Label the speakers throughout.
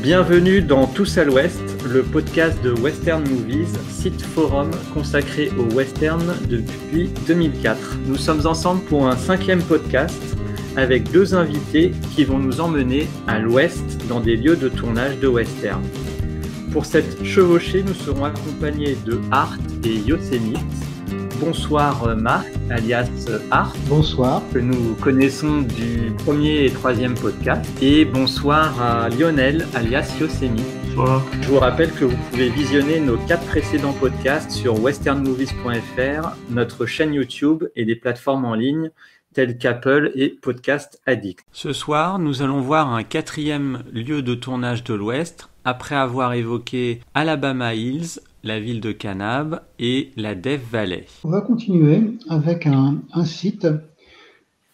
Speaker 1: Bienvenue dans Tous à l'Ouest, le podcast de Western Movies, site forum consacré au western depuis 2004. Nous sommes ensemble pour un 5e podcast avec 2 invités qui vont nous emmener à l'ouest dans des lieux de tournage de western. Pour cette chevauchée, nous serons accompagnés de Art et Yosemite. Bonsoir Marc, alias Art.
Speaker 2: Bonsoir.
Speaker 1: Que nous connaissons du 1er et 3e podcast. Et bonsoir à Lionel, alias Yosemite.
Speaker 3: Bonsoir.
Speaker 1: Je vous rappelle que vous pouvez visionner nos 4 précédents podcasts sur westernmovies.fr, notre chaîne YouTube et des plateformes en ligne telles qu'Apple et Podcast Addict. Ce soir, nous allons voir un 4e lieu de tournage de l'Ouest, après avoir évoqué Alabama Hills, la ville de Kanab et la Death Valley.
Speaker 2: On va continuer avec un site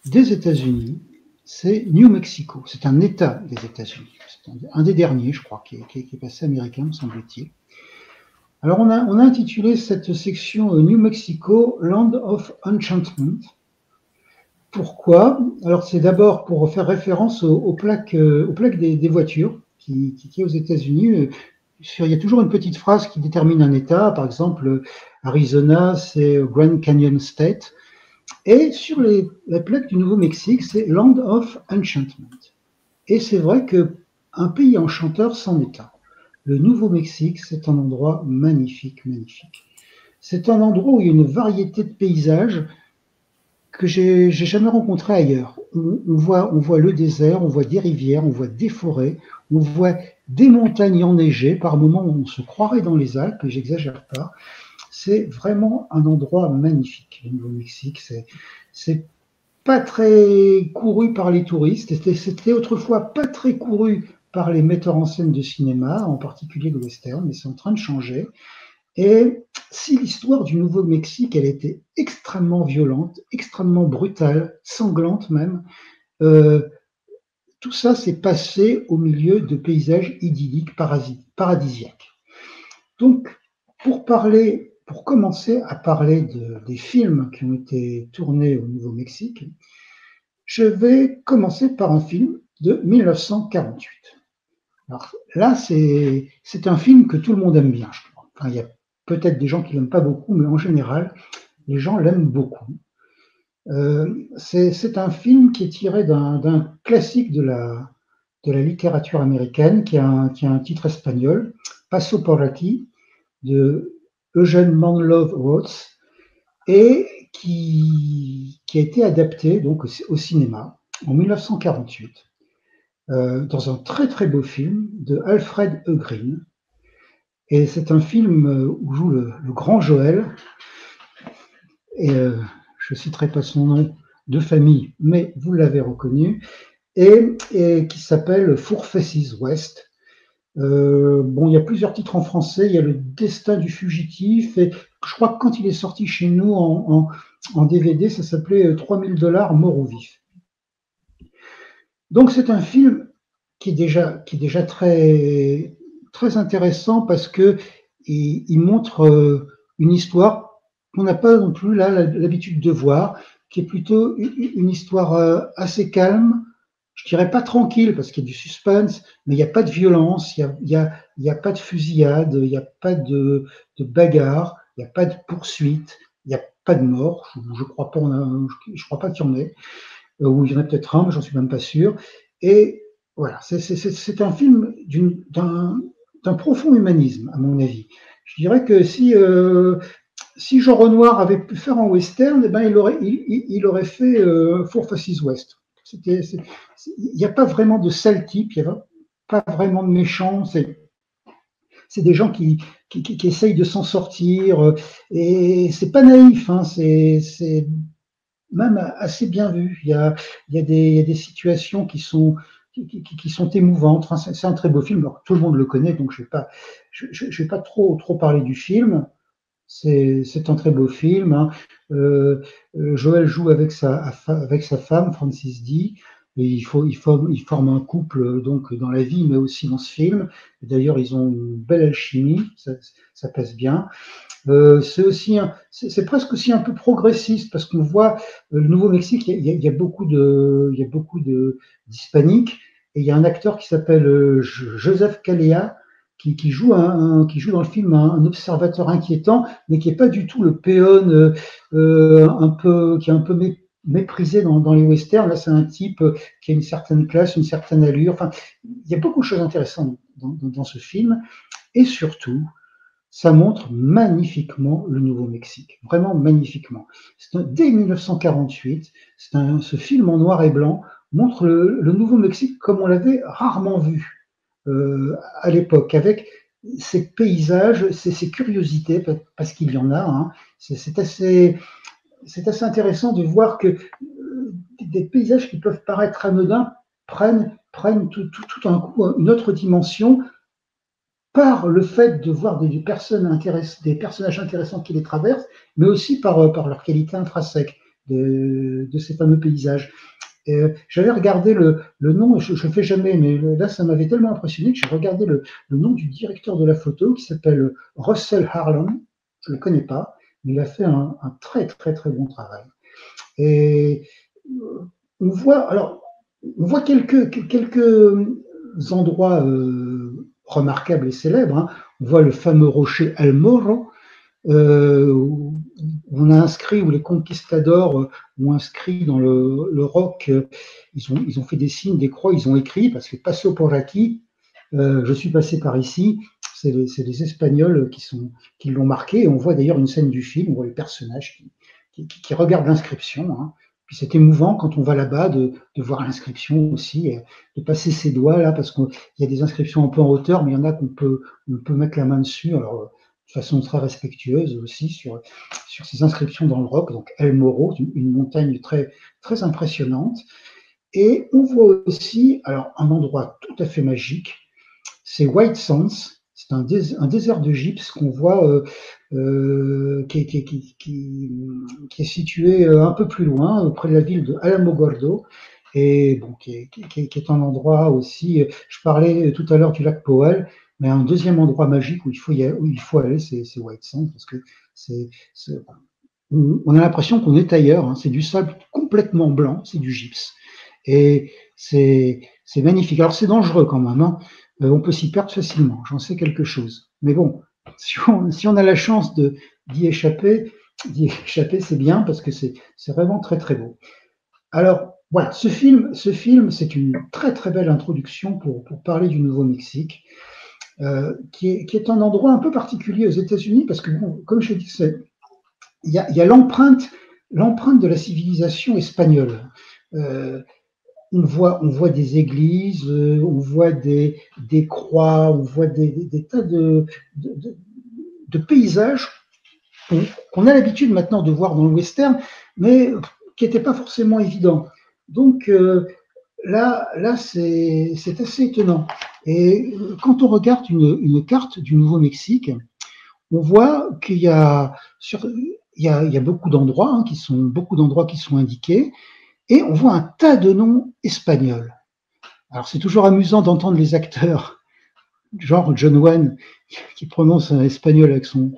Speaker 2: des États-Unis, c'est New Mexico. C'est un État des États-Unis. C'est un des derniers, je crois, qui est passé américain, me semble-t-il. Alors, on a intitulé cette section New Mexico, Land of Enchantment. Pourquoi? Alors, c'est d'abord pour faire référence aux plaques des voitures qui est aux États-Unis. Il y a toujours une petite phrase qui détermine un État. Par exemple, Arizona, c'est Grand Canyon State. Et sur la plaque du Nouveau-Mexique, c'est Land of Enchantment. Et c'est vrai qu'un pays enchanteur c'en est un. Le Nouveau-Mexique, c'est un endroit magnifique, magnifique. C'est un endroit où il y a une variété de paysages que j'ai jamais rencontré ailleurs. On voit le désert, on voit des rivières, on voit des forêts, on voit des montagnes enneigées. Par moments, on se croirait dans les Alpes, et j'exagère pas. C'est vraiment un endroit magnifique, le Nouveau-Mexique. C'est pas très couru par les touristes. C'était autrefois pas très couru par les metteurs en scène de cinéma, en particulier de western, mais c'est en train de changer. Et si l'histoire du Nouveau-Mexique, elle était extrêmement violente, extrêmement brutale, sanglante même, tout ça s'est passé au milieu de paysages idylliques, paradisiaques. Donc, pour commencer à parler des films qui ont été tournés au Nouveau-Mexique, je vais commencer par un film de 1948. Alors là, c'est un film que tout le monde aime bien, je crois. Enfin, il y a peut-être des gens qui l'aiment pas beaucoup, mais en général, les gens l'aiment beaucoup. C'est un film qui est tiré d'un classique de la littérature américaine, qui a un titre espagnol, Paso por aquí, de Eugene Manlove Rhodes, et qui a été adapté donc au cinéma en 1948, dans un très très beau film de Alfred E. Green. Et c'est un film où joue le grand Joël, et je ne citerai pas son nom de famille, mais vous l'avez reconnu, et qui s'appelle Four Faces West. Bon, il y a plusieurs titres en français. Il y a Le Destin du fugitif, et je crois que quand il est sorti chez nous en DVD, ça s'appelait $3000 mort ou vif. Donc c'est un film qui est déjà très très intéressant parce que il montre une histoire qu'on n'a pas non plus là l'habitude de voir, qui est plutôt une histoire assez calme. Je dirais pas tranquille parce qu'il y a du suspense, mais il n'y a pas de violence, il y a pas de fusillade, il n'y a pas de bagarre, il n'y a pas de poursuite, il n'y a pas de mort. Je crois pas qu'il y en ait, ou il y en a peut-être un, mais j'en suis même pas sûr. Et voilà, c'est un film d'un profond humanisme, à mon avis. Je dirais que si Jean Renoir avait pu faire en western, eh ben il aurait fait Four Faces West. Il n'y a pas vraiment de sale type, il n'y a pas vraiment de méchants. C'est des gens qui essayent de s'en sortir, et c'est pas naïf, hein, c'est même assez bien vu. Il y a des situations qui sont émouvantes. Enfin, c'est un très beau film. Alors, tout le monde le connaît, donc je vais pas trop parler du film. C'est un très beau film, hein. Joël joue avec sa femme, Francis D. Et il forme un couple donc dans la vie, mais aussi dans ce film. D'ailleurs, ils ont une belle alchimie, ça passe bien. C'est presque aussi un peu progressiste parce qu'on voit le Nouveau-Mexique, il y a beaucoup d'hispaniques, et il y a un acteur qui s'appelle Joseph Calleja qui joue qui joue dans le film un observateur inquiétant, mais qui est pas du tout le péon qui est un peu méprisé dans les westerns. Là, c'est un type qui a une certaine classe, une certaine allure. Enfin, il y a beaucoup de choses intéressantes dans ce film, et surtout, ça montre magnifiquement le Nouveau-Mexique, vraiment magnifiquement. Dès 1948, ce film en noir et blanc montre le Nouveau-Mexique comme on l'avait rarement vu à l'époque, avec ces paysages, ces curiosités, parce qu'il y en a. Hein. C'est assez intéressant de voir que des paysages qui peuvent paraître anodins prennent tout un coup une autre dimension par le fait de voir des personnages intéressants qui les traversent, mais aussi par leur qualité intrinsèque de ces fameux paysages. J'avais regardé le nom, je ne le fais jamais, mais là ça m'avait tellement impressionné que j'ai regardé le nom du directeur de la photo qui s'appelle Russell Harlan. Je ne le connais pas, mais il a fait un très très très bon travail. Et on voit quelques endroits remarquables et célèbres. Hein. On voit le fameux rocher El Morro, où on a inscrit, où les conquistadors ont inscrit dans le roc, ils ont fait des signes, des croix, ils ont écrit, parce que passo por aquí, je suis passé par ici, c'est les Espagnols qui l'ont marqué, et on voit d'ailleurs une scène du film, on voit les personnages qui regardent l'inscription. Hein. Puis c'est émouvant quand on va là-bas de voir l'inscription aussi, de passer ses doigts là, parce qu'il y a des inscriptions un peu en hauteur, mais il y en a on peut mettre la main dessus, alors de façon très respectueuse aussi sur ces inscriptions dans le roc. Donc El Morro, une montagne très, très impressionnante. Et on voit aussi, alors un endroit tout à fait magique, c'est White Sands. C'est un désert de gypse qu'on voit qui est situé un peu plus loin, près de la ville de Alamogordo, et bon, qui est un endroit aussi. Je parlais tout à l'heure du lac Powell, mais un deuxième endroit magique où il faut aller, c'est White Sands, parce que on a l'impression qu'on est ailleurs. Hein. C'est du sable complètement blanc, c'est du gypse, et c'est magnifique. Alors c'est dangereux quand même. Hein. On peut s'y perdre facilement. J'en sais quelque chose. Mais bon, si on a la chance d'y échapper, c'est bien parce que c'est vraiment très très beau. Alors voilà, ce film, c'est une très très belle introduction pour parler du Nouveau-Mexique, qui est un endroit un peu particulier aux États-Unis parce que, bon, comme je dis, il y a l'empreinte de la civilisation espagnole. On voit des églises, on voit des croix, on voit des tas de paysages qu'on a l'habitude maintenant de voir dans le western, mais qui n'étaient pas forcément évidents. Donc là c'est assez étonnant. Et quand on regarde une carte du Nouveau-Mexique, on voit qu'il y a beaucoup d'endroits qui sont indiqués, et on voit un tas de noms espagnols. Alors c'est toujours amusant d'entendre les acteurs, genre John Wayne, qui prononce un espagnol avec son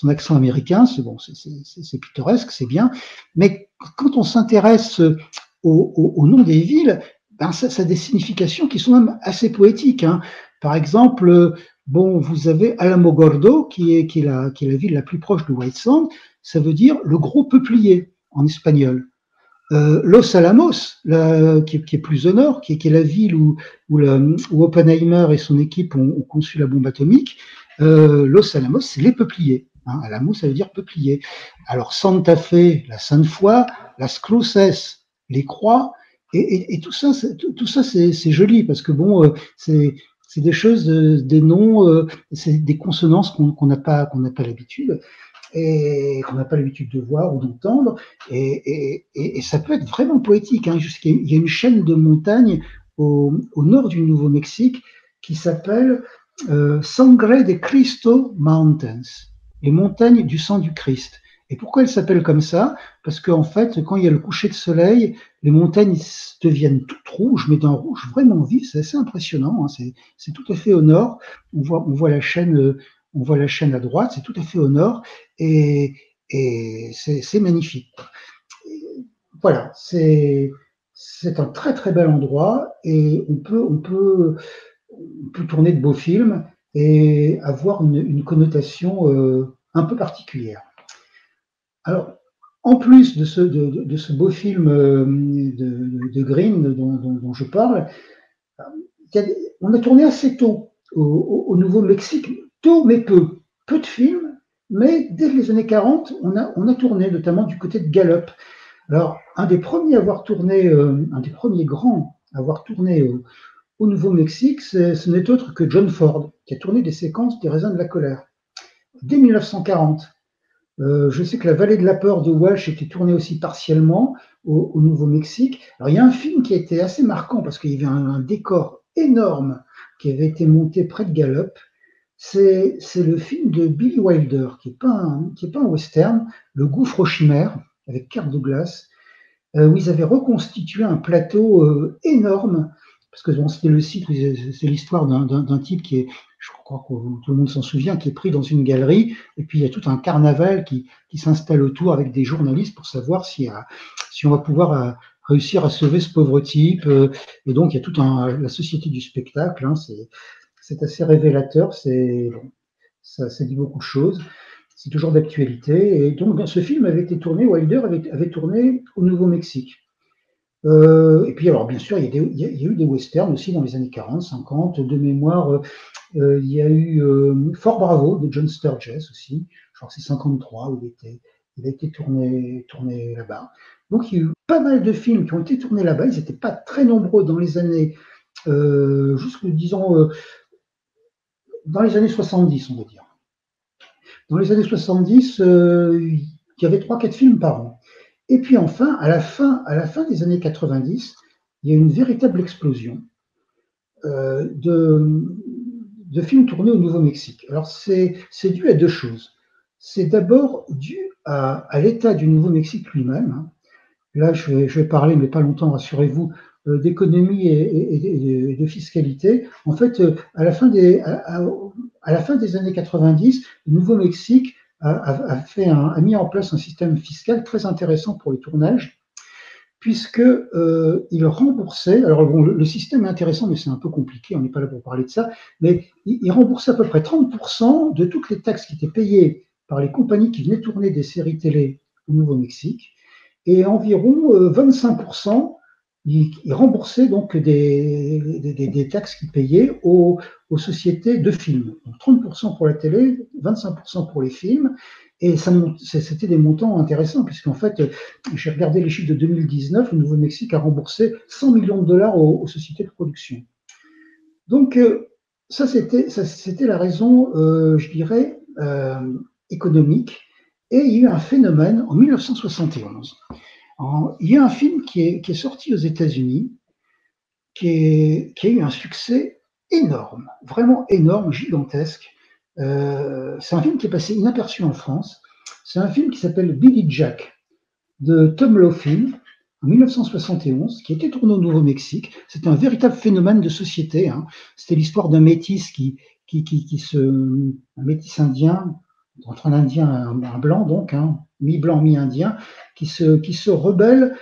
Speaker 2: accent américain. C'est pittoresque, c'est bien. Mais quand on s'intéresse au nom des villes, ben ça a des significations qui sont même assez poétiques. Hein. Par exemple, bon, vous avez Alamogordo, qui est la ville la plus proche de White Sands. Ça veut dire le gros peuplier en espagnol. Los Alamos, qui est plus au nord, qui est la ville où Oppenheimer et son équipe ont conçu la bombe atomique. Los Alamos, c'est les peupliers. Hein. Alamos, ça veut dire peuplier. Alors Santa Fe, la Sainte-Foy, Las Cruces, les croix, et tout ça, c'est joli parce que bon, c'est des choses, des noms, c'est des consonances qu'on n'a pas l'habitude. Et qu'on n'a pas l'habitude de voir ou d'entendre, et ça peut être vraiment poétique. Hein. Il y a une chaîne de montagnes au nord du Nouveau-Mexique qui s'appelle Sangre de Cristo Mountains, les montagnes du sang du Christ. Et pourquoi elles s'appellent comme ça? Parce qu'en fait, quand il y a le coucher de soleil, les montagnes deviennent toutes rouges, mais d'un rouge vraiment vif. C'est assez impressionnant. Hein. C'est tout à fait au nord. On voit la chaîne. On voit la chaîne à droite, c'est tout à fait au nord, et c'est magnifique. Voilà, c'est c'est un très très bel endroit et on peut tourner de beaux films et avoir une connotation un peu particulière. Alors, en plus de ce beau film de Green dont je parle, on a tourné assez tôt au Nouveau-Mexique, tôt mais peu. Peu de films, mais dès les années 40, on a tourné, notamment du côté de Gallup. Alors, un des premiers à avoir tourné, un des premiers grands à avoir tourné au Nouveau-Mexique, ce n'est autre que John Ford, qui a tourné des séquences des Raisins de la colère, dès 1940. Je sais que La Vallée de la peur de Welsh était tournée aussi partiellement au Nouveau-Mexique. Alors, il y a un film qui a été assez marquant parce qu'il y avait un décor énorme qui avait été monté près de Gallup. C'est le film de Billy Wilder, qui n'est pas un western, Le Gouffre aux chimères, avec Kirk Douglas, où ils avaient reconstitué un plateau énorme, parce que bon, c'était le site, c'est l'histoire d'un type qui est, je crois que tout le monde s'en souvient, qui est pris dans une galerie, et puis il y a tout un carnaval qui s'installe autour avec des journalistes pour savoir si on va pouvoir réussir à sauver ce pauvre type. Et donc il y a toute la société du spectacle, hein, c'est assez révélateur, ça dit beaucoup de choses. C'est toujours d'actualité. Et donc, ce film avait été tourné, Wilder avait tourné au Nouveau-Mexique. Et puis, alors, bien sûr, il y a eu des westerns aussi dans les années 40, 50. De mémoire, il y a eu Fort Bravo de John Sturges aussi. Je crois que c'est 53 où il a été tourné là-bas. Donc, il y a eu pas mal de films qui ont été tournés là-bas. Ils n'étaient pas très nombreux dans les années, disons, dans les années 70, on va dire. Dans les années 70, il y avait 3-4 films par an. Et puis enfin, à la fin des années 90, il y a une véritable explosion de films tournés au Nouveau-Mexique. Alors c'est dû à deux choses. C'est d'abord dû à l'état du Nouveau-Mexique lui-même, hein. Là, je vais parler, mais pas longtemps, rassurez-vous, d'économie et de fiscalité. En fait, à la fin des années 90, le Nouveau-Mexique a mis en place un système fiscal très intéressant pour les tournages, puisque il remboursait. Alors bon, le système est intéressant, mais c'est un peu compliqué. On n'est pas là pour parler de ça. Mais il remboursait à peu près 30% de toutes les taxes qui étaient payées par les compagnies qui venaient tourner des séries télé au Nouveau-Mexique, et environ 25%, ils remboursaient donc des taxes qu'ils payaient aux sociétés de films. Donc 30% pour la télé, 25% pour les films, et c'était des montants intéressants, puisqu'en fait, j'ai regardé les chiffres de 2019, le Nouveau-Mexique a remboursé 100 millions de dollars aux sociétés de production. Donc, ça, c'était la raison, je dirais, économique. Et il y a eu un phénomène en 1971. Il y a un film qui est sorti aux États-Unis, qui a eu un succès énorme, vraiment énorme, gigantesque. C'est un film qui est passé inaperçu en France. C'est un film qui s'appelle Billy Jack de Tom Laughlin en 1971, qui a été tourné au Nouveau-Mexique. C'était un véritable phénomène de société, hein. C'était l'histoire d'un métis un métis indien, entre un indien et un blanc, donc, hein, mi-blanc, mi-indien, qui se rebelle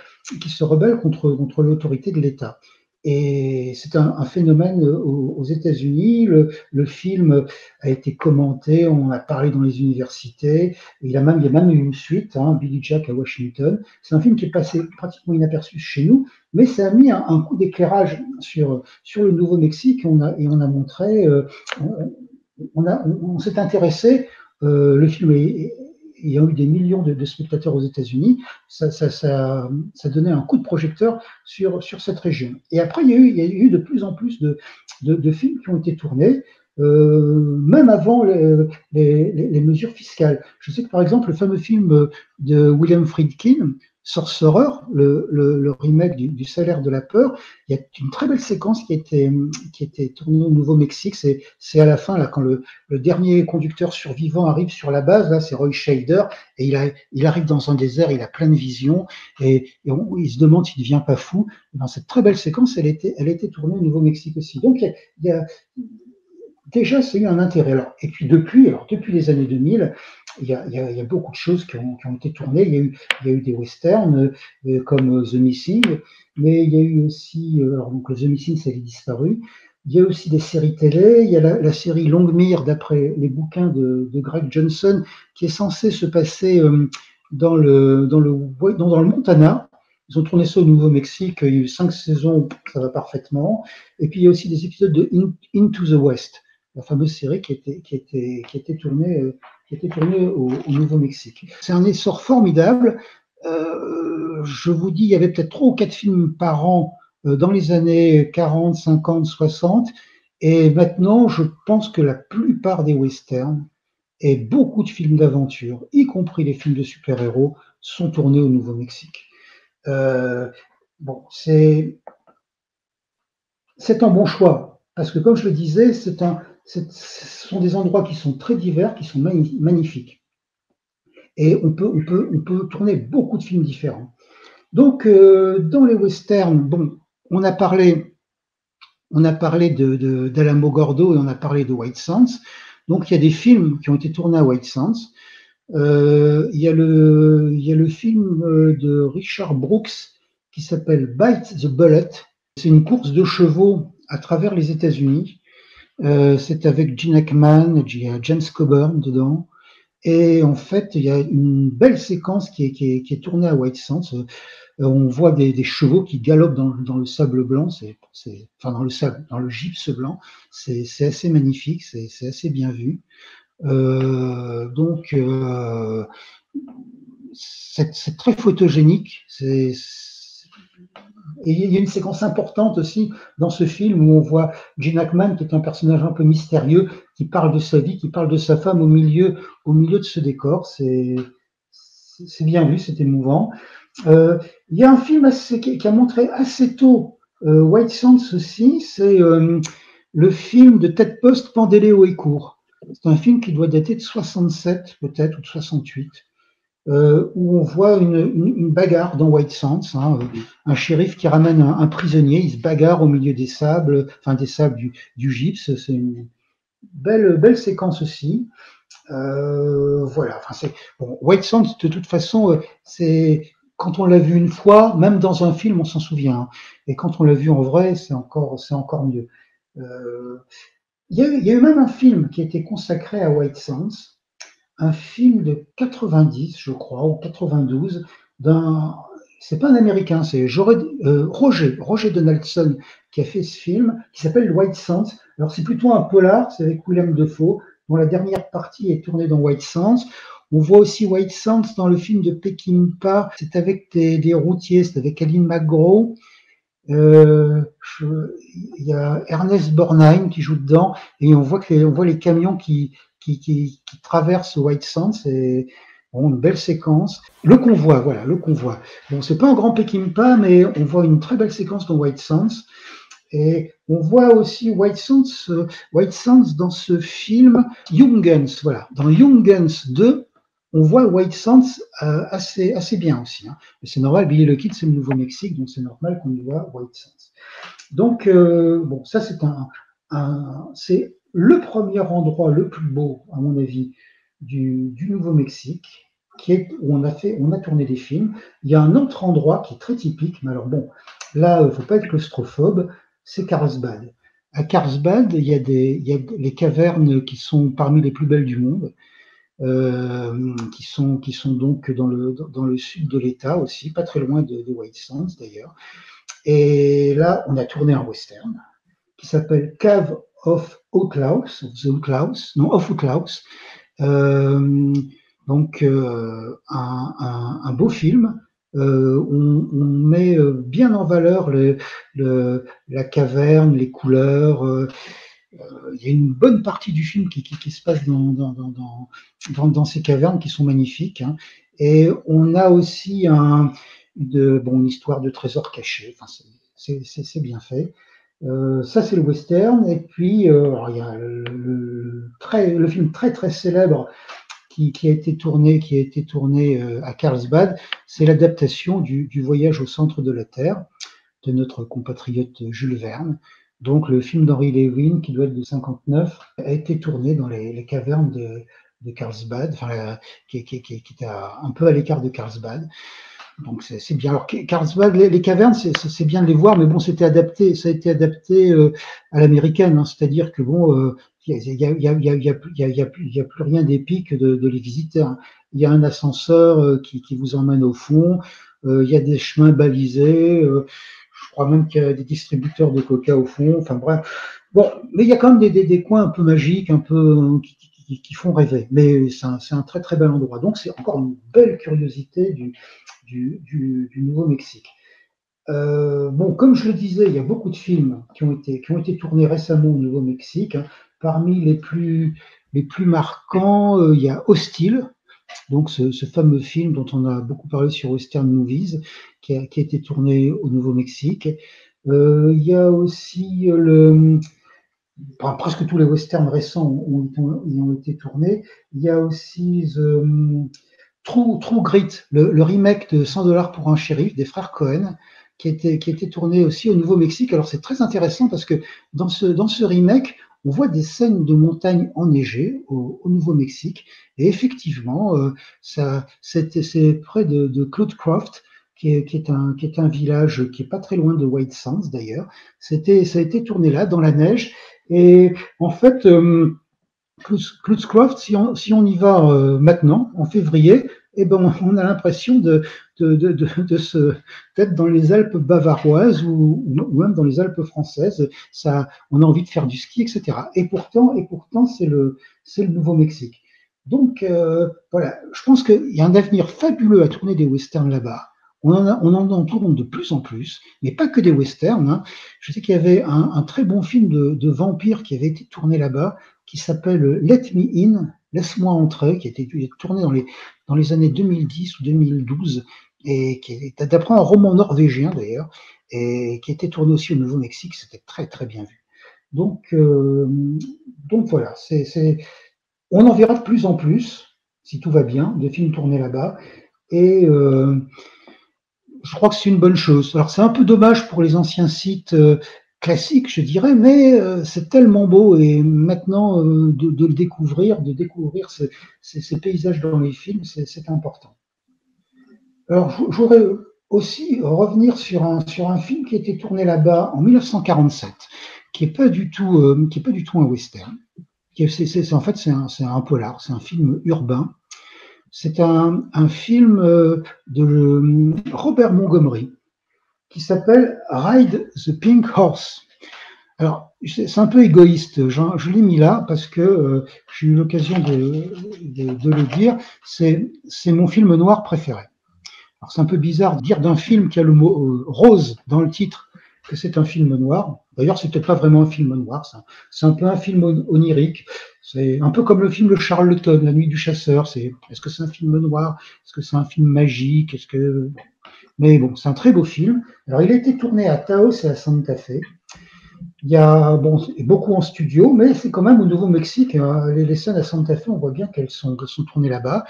Speaker 2: contre l'autorité de l'État. Et c'est un phénomène aux États-Unis. Le film a été commenté, on en a parlé dans les universités. Il y a même eu une suite, hein, Billy Jack à Washington. C'est un film qui est passé pratiquement inaperçu chez nous, mais ça a mis un coup d'éclairage sur le Nouveau-Mexique, et on a montré, on s'est intéressé. Le film il y a eu des millions de spectateurs aux États-Unis. Ça donnait un coup de projecteur sur cette région. Et après, il y a eu de plus en plus de films qui ont été tournés, même avant les mesures fiscales. Je sais que par exemple, le fameux film de William Friedkin, Sorcerer, le remake du Salaire de la peur, il y a une très belle séquence qui a été tournée au Nouveau-Mexique. C'est à la fin, là, quand le dernier conducteur survivant arrive sur la base, là, c'est Roy Scheider, et il arrive dans un désert, il a plein de visions, et il se demande s'il ne devient pas fou. Dans cette très belle séquence, elle a été tournée au Nouveau-Mexique aussi. Donc, déjà, c'est eu un intérêt. Et puis depuis les années 2000, il y a beaucoup de choses qui ont été tournées. Il y a eu des westerns comme The Missing, mais il y a eu aussi, alors donc The Missing, ça a disparu. Il y a aussi des séries télé. Il y a la série Longmire, d'après les bouquins de Greg Johnson, qui est censée se passer dans le Montana. Ils ont tourné ça au Nouveau-Mexique. Il y a eu 5 saisons, ça va parfaitement. Et puis il y a aussi des épisodes de Into the West, la fameuse série qui était tournée au Nouveau-Mexique. C'est un essor formidable. Je vous dis, il y avait peut-être 3 ou 4 films par an dans les années 40, 50, 60. Et maintenant, je pense que la plupart des westerns et beaucoup de films d'aventure, y compris les films de super-héros, sont tournés au Nouveau-Mexique. Bon, c'est un bon choix, parce que comme je le disais, ce sont des endroits qui sont très divers, qui sont magnifiques. Et on peut tourner beaucoup de films différents. Donc, dans les westerns, bon, on a parlé d'Alamo Gordo et on a parlé de White Sands. Donc, il y a des films qui ont été tournés à White Sands. Il y a le film de Richard Brooks qui s'appelle Bite the Bullet. C'est une course de chevaux à travers les États-Unis. C'est avec Gene Hackman, il y a James Coburn dedans. Et en fait, il y a une belle séquence qui est tournée à White Sands. On voit des chevaux qui galopent dans le sable blanc, enfin dans le gypse blanc. C'est assez magnifique, c'est assez bien vu. Donc, c'est très photogénique. Et il y a une séquence importante aussi dans ce film où on voit Gene Hackman, qui est un personnage un peu mystérieux, qui parle de sa vie, qui parle de sa femme au milieu de ce décor. C'est bien vu, c'est émouvant. Il y a un film qui a montré assez tôt White Sands aussi, c'est le film de Ted Post, Pandéléo et Court. C'est un film qui doit dater de 67 peut-être ou de 68. Où on voit une bagarre dans White Sands, hein, un shérif qui ramène un prisonnier, il se bagarre au milieu des sables, enfin des sables du gypse. C'est une belle séquence aussi. Voilà. Enfin, bon, White Sands, de toute façon, c'est quand on l'a vu une fois, même dans un film, on s'en souvient. Hein, et quand on l'a vu en vrai, c'est encore mieux. Il y a eu même un film qui a été consacré à White Sands, un film de 90, je crois, ou 92, c'est pas un Américain, c'est Roger Donaldson qui a fait ce film, qui s'appelle White Sands. Alors c'est plutôt un polar, c'est avec Willem Dafoe, dont la dernière partie est tournée dans White Sands. On voit aussi White Sands dans le film de Peckinpah, c'est avec des routiers, c'est avec Aline McGraw. Il y a Ernest Borgnine qui joue dedans, et on voit les camions qui traversent White Sands. C'est une belle séquence. Le convoi, voilà, le convoi. Bon, c'est pas un grand Peckinpah, mais on voit une très belle séquence dans White Sands. Et on voit aussi White Sands dans ce film Young Guns. Voilà, dans Young Guns 2, on voit White Sands assez bien aussi. Hein. C'est normal, Billy the Kid, c'est le Nouveau-Mexique, donc c'est normal qu'on y voit White Sands. Donc, bon, ça c'est le premier endroit le plus beau, à mon avis, du Nouveau-Mexique, où on a tourné des films. Il y a un autre endroit qui est très typique, mais alors bon, là, il ne faut pas être claustrophobe, c'est Carlsbad. À Carlsbad, il y a les cavernes qui sont parmi les plus belles du monde, qui sont donc dans le sud de l'État aussi, pas très loin de White Sands d'ailleurs. Et là, on a tourné un western qui s'appelle Cave of Outlaws, donc un beau film. On met bien en valeur la caverne, les couleurs. Il y a une bonne partie du film qui se passe dans ces cavernes qui sont magnifiques. Hein. Et on a aussi une histoire de trésor caché. Enfin, c'est bien fait. Ça, c'est le western. Et puis, il y a le film très, très célèbre qui a été tourné à Carlsbad. C'est l'adaptation du Voyage au centre de la Terre de notre compatriote Jules Verne. Donc, le film d'Henry Lewin, qui doit être de 59, a été tourné dans les cavernes de Carlsbad, enfin, qui était un peu à l'écart de Carlsbad. Donc c'est bien. Alors Carlsbad, les cavernes, c'est bien de les voir, mais bon, ça a été adapté à l'américaine, hein, c'est-à-dire que bon, il y a plus rien d'épique de les visiter, hein. Il y a un ascenseur qui vous emmène au fond, il y a des chemins balisés, je crois même qu'il y a des distributeurs de coca au fond. Enfin bref, bon, mais il y a quand même des coins un peu magiques, un peu qui font rêver. Mais c'est un très très bel endroit. Donc c'est encore une belle curiosité du Nouveau-Mexique. Bon, comme je le disais, il y a beaucoup de films qui ont été tournés récemment au Nouveau-Mexique, hein. Parmi les plus marquants, il y a Hostile, donc ce fameux film dont on a beaucoup parlé sur Western Movies, qui a été tourné au Nouveau-Mexique. Il y a aussi presque tous les westerns récents ont été tournés. Il y a aussi True Grit, le remake de 100 dollars pour un shérif des frères Cohen, qui a été tourné aussi au Nouveau-Mexique. Alors c'est très intéressant parce que dans ce remake, on voit des scènes de montagne enneigées au Nouveau-Mexique. Et effectivement, c'est près de Cloudcroft, qui est un village qui est pas très loin de White Sands d'ailleurs. Ça a été tourné là, dans la neige. Et en fait, Cloudcroft, si on y va maintenant, en février, eh ben, on a l'impression d'être dans les Alpes bavaroises ou même dans les Alpes françaises. On a envie de faire du ski, etc. Et pourtant, c'est le Nouveau-Mexique. Donc, voilà, je pense qu'il y a un avenir fabuleux à tourner des westerns là-bas. On en tourne de plus en plus, mais pas que des westerns, hein. Je sais qu'il y avait un très bon film de vampire qui avait été tourné là-bas, qui s'appelle Let Me In, Laisse-moi entrer, qui a été tourné dans les années 2010 ou 2012, et qui est d'après un roman norvégien d'ailleurs, et qui a été tourné aussi au Nouveau-Mexique. C'était très très bien vu. Donc voilà, on en verra de plus en plus, si tout va bien, de films tournés là-bas, et je crois que c'est une bonne chose. Alors c'est un peu dommage pour les anciens sites classiques, je dirais, mais c'est tellement beau, et maintenant de le découvrir, ces paysages dans les films, c'est important. Alors je voudrais aussi revenir sur un film qui a été tourné là-bas en 1947, qui est pas du tout un western. En fait c'est un polar, c'est un film urbain. C'est un film de Robert Montgomery qui s'appelle Ride the Pink Horse. Alors, c'est un peu égoïste, je l'ai mis là parce que j'ai eu l'occasion de le dire, c'est mon film noir préféré. Alors, c'est un peu bizarre de dire d'un film qui a le mot rose dans le titre que c'est un film noir. D'ailleurs, c'est peut-être pas vraiment un film noir, c'est un peu un film onirique. C'est un peu comme le film de Charlton, La Nuit du Chasseur. Est-ce que c'est un film noir? Est-ce que c'est un film magique? Mais bon, c'est un très beau film. Alors, il a été tourné à Taos et à Santa Fe. Il y a beaucoup en studio, mais c'est quand même au Nouveau-Mexique, hein. Les scènes à Santa Fe, on voit bien qu'elles sont tournées là-bas.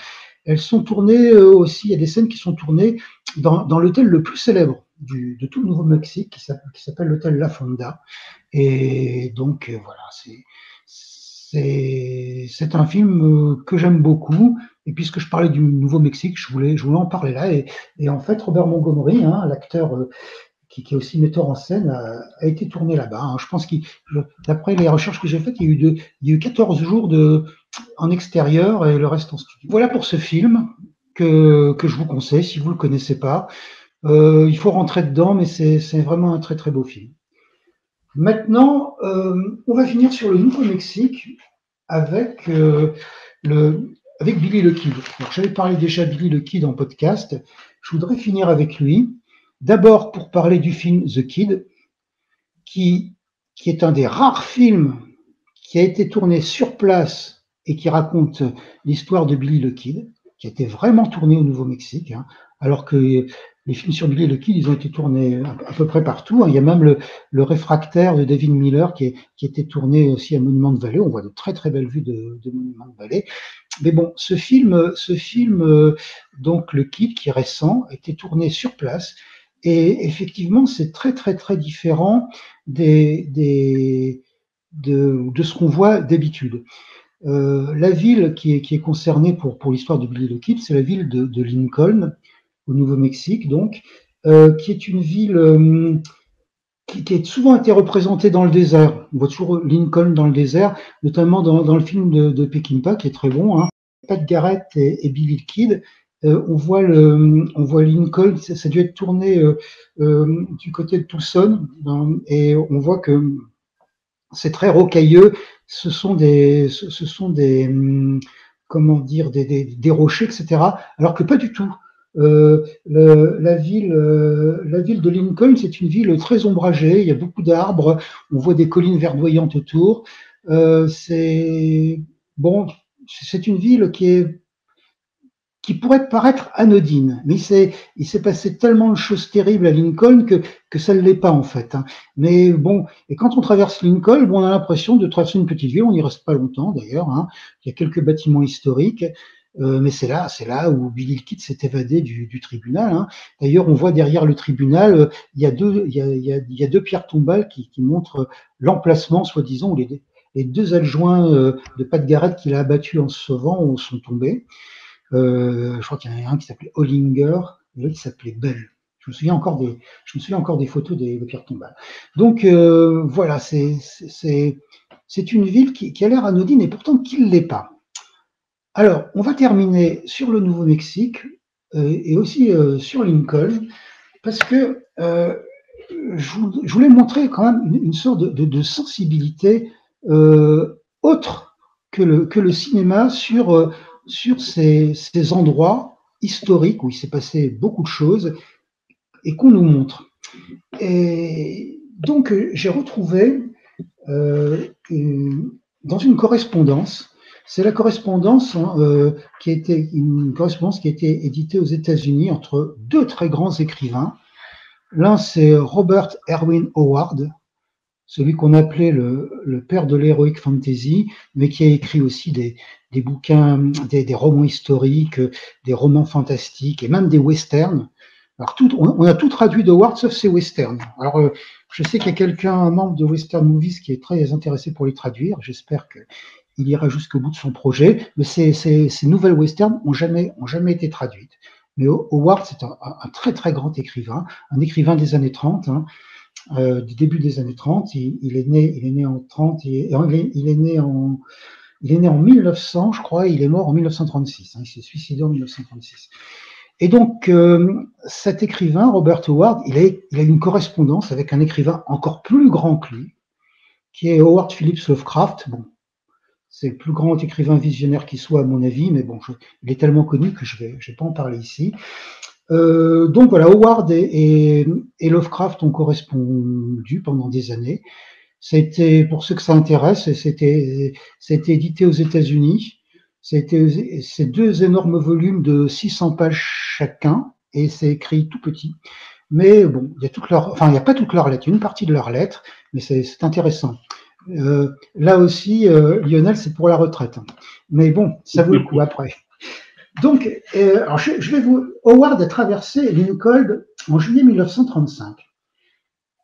Speaker 2: Elles sont tournées aussi, il y a des scènes qui sont tournées dans l'hôtel le plus célèbre de tout le Nouveau-Mexique, qui s'appelle l'hôtel La Fonda. Et donc, voilà, c'est un film que j'aime beaucoup. Et puisque je parlais du Nouveau-Mexique, je voulais en parler là. Et en fait, Robert Montgomery, hein, l'acteur qui est aussi metteur en scène, a été tourné là-bas, hein. Je pense d'après les recherches que j'ai faites, il y a eu 14 jours en extérieur et le reste en studio. Voilà pour ce film que je vous conseille si vous ne le connaissez pas. Il faut rentrer dedans, mais c'est vraiment un très très beau film. Maintenant, on va finir sur le Nouveau-Mexique avec Billy the Kid. Alors, j'avais parlé déjà de Billy the Kid en podcast. Je voudrais finir avec lui. D'abord pour parler du film The Kid, qui est un des rares films qui a été tourné sur place et qui raconte l'histoire de Billy the Kid, qui a été vraiment tourné au Nouveau-Mexique, hein, alors que les films sur Billy the Kid, ils ont été tournés à peu près partout, hein. Il y a même le Réfractaire de David Miller qui a été tourné aussi à Monument de Valley. On voit de très très belles vues de Monument de Valley. Mais bon, ce film, donc le Kid, qui est récent, a été tourné sur place. Et effectivement, c'est très très très différent de ce qu'on voit d'habitude. La ville qui est concernée pour l'histoire de Billy the Kid, c'est la ville de Lincoln, au Nouveau-Mexique, donc, qui est une ville qui a souvent été représentée dans le désert. On voit toujours Lincoln dans le désert, notamment dans le film de Peckinpah, qui est très bon, hein. Pat Garrett et Billy the Kid. On voit Lincoln, ça a dû être tourné du côté de Tucson, hein, et on voit que c'est très rocailleux. Ce sont comment dire, des rochers, etc. Alors que pas du tout. La ville de Lincoln, c'est une ville très ombragée. Il y a beaucoup d'arbres. On voit des collines verdoyantes autour. C'est bon, c'est une ville qui pourrait paraître anodine, mais il s'est passé tellement de choses terribles à Lincoln que ça ne l'est pas en fait, hein. Mais bon, et quand on traverse Lincoln, bon, on a l'impression de traverser une petite ville, on n'y reste pas longtemps d'ailleurs, hein. Il y a quelques bâtiments historiques, mais c'est là où Billy the Kid s'est évadé du tribunal, hein. D'ailleurs, on voit derrière le tribunal, il y a deux pierres tombales qui montrent l'emplacement, soi-disant, où les deux adjoints de Pat Garrett qu'il a abattus en se sauvant sont tombés. Je crois qu'il y en a un qui s'appelait Hollinger et l'autre qui s'appelait Bell. Je me souviens encore des photos des pierres tombales. Donc voilà, c'est une ville qui a l'air anodine et pourtant qui ne l'est pas. Alors, on va terminer sur le Nouveau-Mexique et aussi sur Lincoln, parce que je voulais montrer quand même une sorte de sensibilité autre que le cinéma sur ces endroits historiques où il s'est passé beaucoup de choses et qu'on nous montre. Et donc, j'ai retrouvé dans une correspondance, c'est la correspondance qui a été éditée aux États-Unis entre deux très grands écrivains. L'un, c'est Robert Erwin Howard, celui qu'on appelait le père de l'heroic fantasy, mais qui a écrit aussi des bouquins, des romans historiques, des romans fantastiques et même des westerns. Alors on a tout traduit de Howard sauf ces westerns. Alors je sais qu'il y a quelqu'un, un membre de Western Movies, qui est très intéressé pour les traduire. J'espère qu'il ira jusqu'au bout de son projet. Mais ces nouvelles westerns ont jamais été traduites. Mais Howard, c'est un très très grand écrivain, un écrivain des années 30, hein, du début des années 30. Il est né en 30, il est né en 1900, je crois, et il est mort en 1936. Hein, il s'est suicidé en 1936. Et donc, cet écrivain, Robert Howard, il a une correspondance avec un écrivain encore plus grand que lui, qui est Howard Phillips Lovecraft. Bon, c'est le plus grand écrivain visionnaire qui soit, à mon avis, mais bon, il est tellement connu que je vais pas en parler ici. Donc voilà, Howard et Lovecraft ont correspondu pendant des années. C'était, pour ceux que ça intéresse, c'était édité aux États-Unis. C'est deux énormes volumes de 600 pages chacun, et c'est écrit tout petit. Mais bon, il n'y a pas toutes leurs lettres, une partie de leurs lettres, mais c'est intéressant. Là aussi, Lionel, c'est pour la retraite. Mais bon, ça vaut le coup après. Donc, alors Howard a traversé Lincoln en juillet 1935.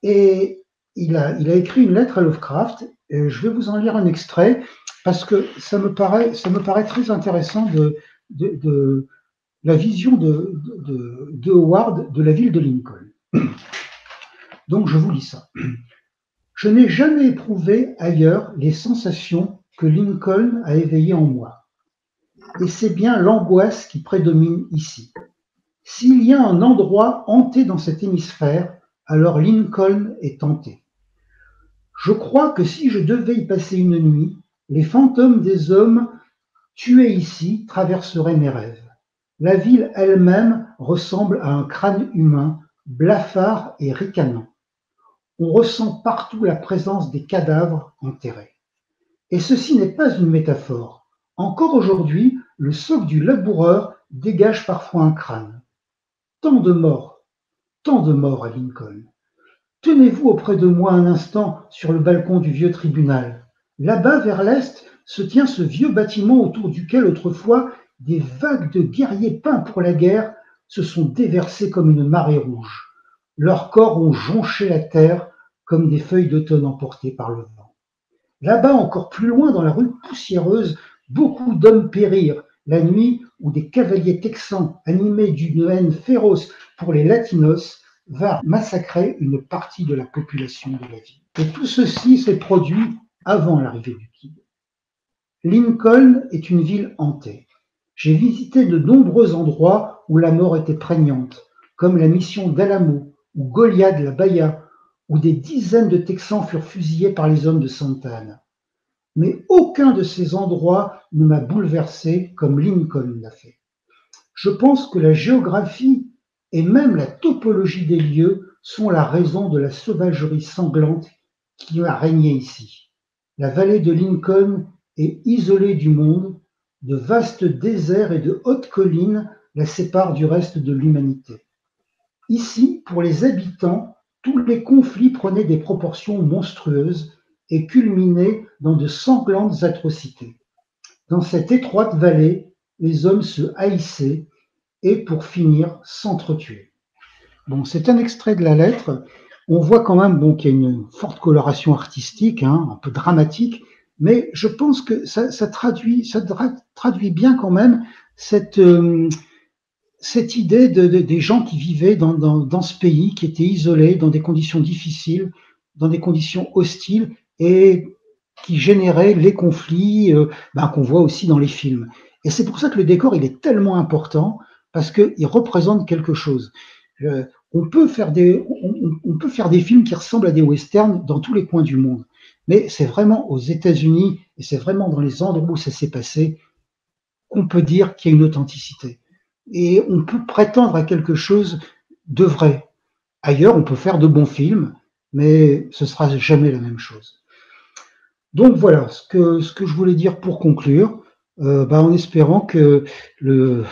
Speaker 2: Et il a écrit une lettre à Lovecraft. Et je vais vous en lire un extrait parce que ça me paraît très intéressant de la vision de Howard de la ville de Lincoln. Donc, je vous lis ça. Je n'ai jamais éprouvé ailleurs les sensations que Lincoln a éveillées en moi. Et c'est bien l'angoisse qui prédomine ici. S'il y a un endroit hanté dans cet hémisphère, alors Lincoln est hanté. Je crois que si je devais y passer une nuit, les fantômes des hommes tués ici traverseraient mes rêves. La ville elle-même ressemble à un crâne humain, blafard et ricanant. On ressent partout la présence des cadavres enterrés. Et ceci n'est pas une métaphore. Encore aujourd'hui, le soc du laboureur dégage parfois un crâne. Tant de morts à Lincoln. Tenez-vous auprès de moi un instant sur le balcon du vieux tribunal. Là-bas, vers l'est, se tient ce vieux bâtiment autour duquel autrefois des vagues de guerriers peints pour la guerre se sont déversés comme une marée rouge. Leurs corps ont jonché la terre comme des feuilles d'automne emportées par le vent. Là-bas, encore plus loin, dans la rue poussiéreuse, Beaucoup d'hommes périrent la nuit où des cavaliers texans, animés d'une haine féroce pour les latinos, vinrent massacrer une partie de la population de la ville. Et tout ceci s'est produit avant l'arrivée du Kid. Lincoln est une ville hantée. J'ai visité de nombreux endroits où la mort était prégnante, comme la mission d'Alamo ou Goliad la Bahia, où des dizaines de Texans furent fusillés par les hommes de Santa Anna. Mais aucun de ces endroits ne m'a bouleversé comme Lincoln l'a fait. Je pense que la géographie et même la topologie des lieux sont la raison de la sauvagerie sanglante qui a régné ici. La vallée de Lincoln est isolée du monde, de vastes déserts et de hautes collines la séparent du reste de l'humanité. Ici, pour les habitants, tous les conflits prenaient des proportions monstrueuses et culminaient dans de sanglantes atrocités. Dans cette étroite vallée, les hommes se haïssaient et, pour finir, s'entretuaient. Bon, c'est un extrait de la lettre. On voit quand même qu'il y a une forte coloration artistique, un peu dramatique, mais je pense que ça traduit bien quand même cette idée des gens qui vivaient dans ce pays, qui étaient isolés, dans des conditions difficiles, dans des conditions hostiles, et qui généraient les conflits qu'on voit aussi dans les films. Et c'est pour ça que le décor, il est tellement important, parce qu'il représente quelque chose. On peut faire des films qui ressemblent à des westerns dans tous les coins du monde. Mais c'est vraiment aux États-Unis, et c'est vraiment dans les endroits où ça s'est passé, qu'on peut dire qu'il y a une authenticité. Et on peut prétendre à quelque chose de vrai. Ailleurs, on peut faire de bons films, mais ce sera jamais la même chose. Donc voilà ce que je voulais dire pour conclure, en espérant que le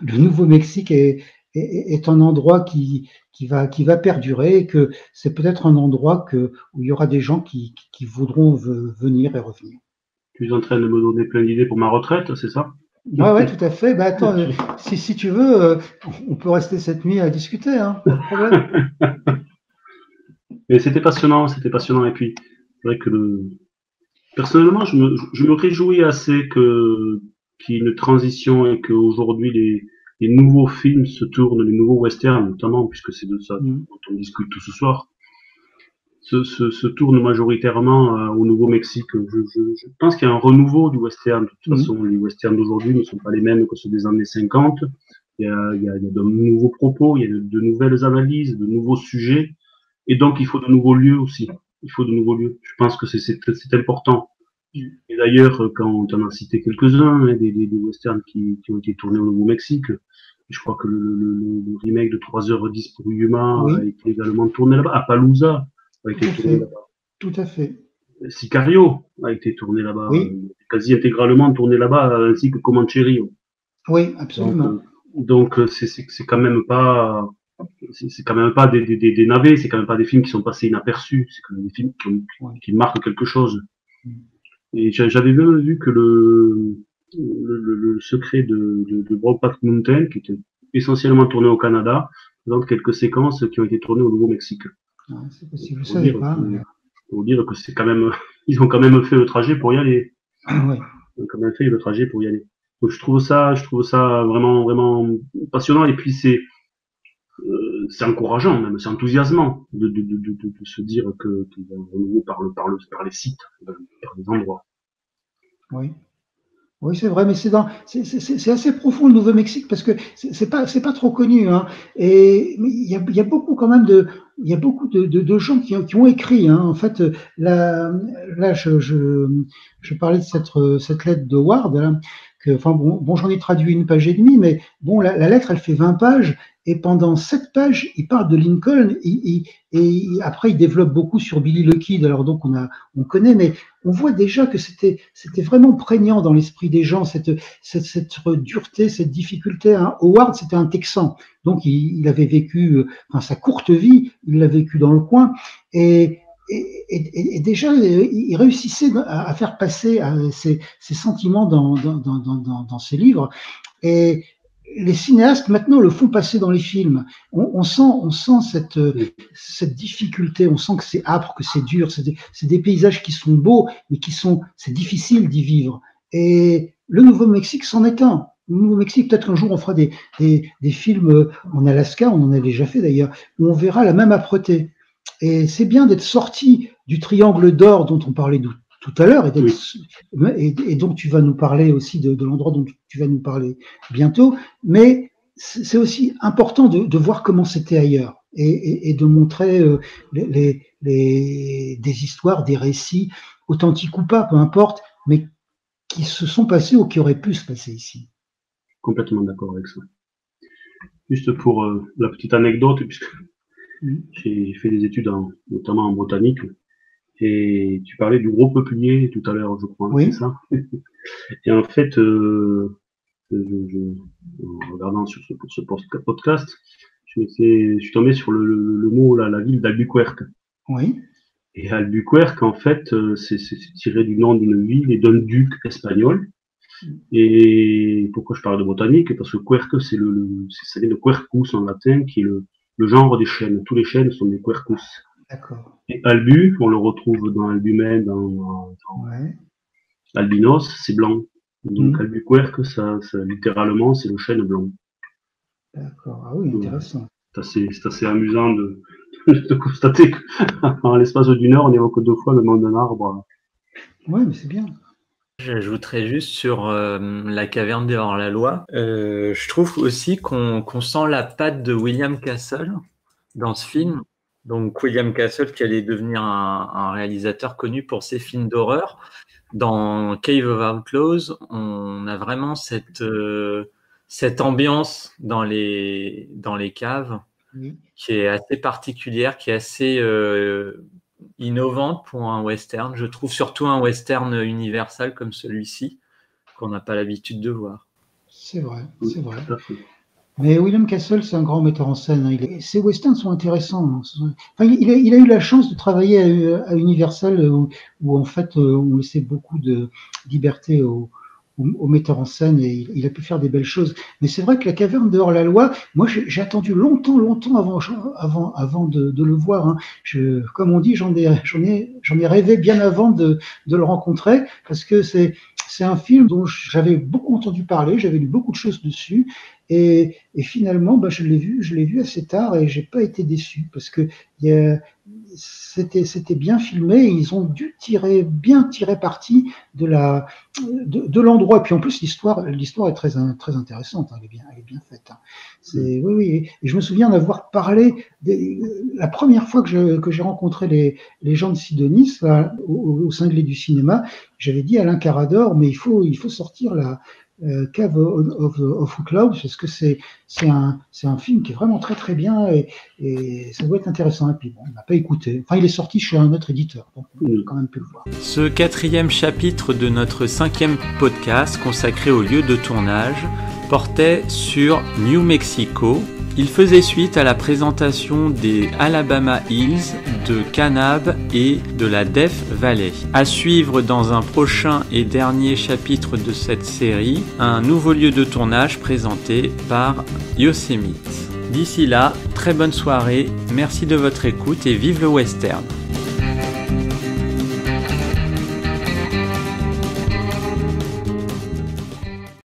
Speaker 2: Nouveau-Mexique est un endroit qui va perdurer, et que c'est peut-être un endroit où il y aura des gens qui voudront venir et revenir.
Speaker 3: Tu es en train de me donner plein d'idées pour ma retraite, c'est ça?
Speaker 2: Ouais, tout à fait. Attends, si tu veux, on peut rester cette nuit à discuter, hein, pas de problème.
Speaker 3: Mais c'était passionnant, et puis c'est vrai que personnellement, je me réjouis assez qu'il y ait une transition et qu'aujourd'hui les nouveaux films se tournent, les nouveaux westerns notamment, puisque c'est de ça dont on discute tout ce soir, se tournent majoritairement au Nouveau-Mexique. Je pense qu'il y a un renouveau du western. De toute façon, les westerns d'aujourd'hui ne sont pas les mêmes que ceux des années 50. Il y a de nouveaux propos, il y a de nouvelles analyses, de nouveaux sujets, et donc il faut de nouveaux lieux aussi. Il faut de nouveaux lieux. Je pense que c'est important. Et d'ailleurs, quand on en a cité quelques-uns, des westerns qui ont été tournés au Nouveau-Mexique, je crois que le remake de 3h10 pour Yuma a été également tourné là-bas. Appaloosa a été tourné là-bas.
Speaker 2: Tout à fait.
Speaker 3: Sicario a été tourné là-bas.
Speaker 2: Oui.
Speaker 3: Quasi intégralement tourné là-bas, ainsi que Comancherio.
Speaker 2: Oui, absolument.
Speaker 3: Donc c'est quand même pas des navets, c'est quand même pas des films qui sont passés inaperçus, c'est quand même des films qui marquent quelque chose. Et j'avais même vu que le secret de Brokeback Mountain, qui était essentiellement tourné au Canada, présente quelques séquences qui ont été tournées au Nouveau-Mexique.
Speaker 2: Ah, c'est possible, je savais pas.
Speaker 3: Pour dire que c'est quand même, ils ont quand même fait le trajet pour y aller.
Speaker 2: Oui.
Speaker 3: Ils ont quand même fait le trajet pour y aller. Donc je trouve ça vraiment, vraiment passionnant, et puis c'est encourageant, même, c'est enthousiasmant de se dire qu'il y a un renouveau par les sites, par les endroits.
Speaker 2: Oui. Oui, c'est vrai, mais c'est assez profond le Nouveau-Mexique, parce que c'est pas trop connu, hein. Et mais il y a beaucoup quand même il y a beaucoup de gens qui ont écrit, hein. En fait, là je parlais de cette lettre de Ward, hein, j'en ai traduit 1 page et demie, mais bon, la lettre, elle fait 20 pages, et pendant 7 pages, il parle de Lincoln, et après il développe beaucoup sur Billy the Kid. Alors donc on connaît, mais on voit déjà que c'était vraiment prégnant dans l'esprit des gens, cette dureté, cette difficulté, hein. Howard, c'était un Texan, donc il avait vécu, sa courte vie, il l'a vécu dans le coin, et déjà, il réussissait à faire passer ses sentiments dans ses livres. Et les cinéastes maintenant le font passer dans les films. On sent cette difficulté, on sent que c'est âpre, que c'est dur. C'est des paysages qui sont beaux, mais c'est difficile d'y vivre. Et le Nouveau-Mexique c'en est un. Le Nouveau-Mexique, peut-être qu'un jour on fera des films en Alaska, on en a déjà fait d'ailleurs, où on verra la même âpreté. Et c'est bien d'être sorti du triangle d'or dont on parlait tout à l'heure, et dont tu vas nous parler aussi de l'endroit dont tu vas nous parler bientôt, mais c'est aussi important de voir comment c'était ailleurs et de montrer des histoires, des récits, authentiques ou pas, peu importe, mais qui se sont passés ou qui auraient pu se passer ici.
Speaker 3: Complètement d'accord avec ça. Juste pour la petite anecdote, puisque j'ai fait des études notamment en botanique, et tu parlais du gros peuplier tout à l'heure, je crois,
Speaker 2: oui.
Speaker 3: C'est ça. Et en fait, en regardant pour ce podcast, je suis tombé sur le mot, la ville d'Albuquerque.
Speaker 2: Oui.
Speaker 3: Et Albuquerque, en fait, c'est tiré du nom d'une ville et d'un duc espagnol. Et pourquoi je parle de botanique? Parce que quercus, ça vient de quercus en latin, qui est le genre des chênes. Tous les chênes sont des quercus.
Speaker 2: D'accord.
Speaker 3: Et albu, on le retrouve dans albumen, dans albinos, c'est blanc. Donc Albuquerque, ça littéralement, c'est le chêne blanc.
Speaker 2: D'accord. Ah oui, intéressant.
Speaker 3: C'est assez amusant de constater qu'en l'espace d'une heure, on évoque 2 fois le nom d'un arbre.
Speaker 2: Oui, mais c'est bien.
Speaker 1: J'ajouterais juste sur la caverne des hors-la-loi. Je trouve aussi qu'on sent la patte de William Castle dans ce film. Donc William Castle qui allait devenir un réalisateur connu pour ses films d'horreur. Dans Cave of Outlaws, on a vraiment cette ambiance dans les caves qui est assez particulière, qui est assez innovante pour un western. Je trouve surtout un western universal comme celui-ci qu'on n'a pas l'habitude de voir.
Speaker 2: C'est vrai, c'est vrai. Mais William Castle, c'est un grand metteur en scène. Ses westerns sont intéressants. Enfin, il a eu la chance de travailler à Universal où en fait on laissait beaucoup de liberté aux metteurs en scène et il a pu faire des belles choses. Mais c'est vrai que la caverne de hors-la-loi, moi j'ai attendu longtemps avant de le voir. Hein. Comme on dit, j'en ai rêvé bien avant de le rencontrer parce que c'est un film dont j'avais beaucoup entendu parler, j'avais lu beaucoup de choses dessus. Et finalement, je l'ai vu assez tard et j'ai pas été déçu parce que c'était bien filmé et ils ont dû bien tirer parti de l'endroit. Puis en plus, l'histoire est très intéressante. Hein, elle est bien faite. Hein. Oui. Et je me souviens d'avoir parlé la première fois que j'ai rencontré les gens de Sidonis au Cinglé du cinéma. J'avais dit à Alain Carador, mais il faut sortir Cave of Outlaws parce que c'est un film qui est vraiment très très bien et ça doit être intéressant. Et puis bon, on n'a pas écouté. Enfin, il est sorti chez un autre éditeur, donc on a quand même pu le voir.
Speaker 1: Ce 4e chapitre de notre 5e podcast consacré au lieu de tournage portait sur New Mexico. Il faisait suite à la présentation des Alabama Hills, de Kanab et de la Death Valley. À suivre dans un prochain et dernier chapitre de cette série, un nouveau lieu de tournage présenté par Yosemite. D'ici là, très bonne soirée, merci de votre écoute et vive le western.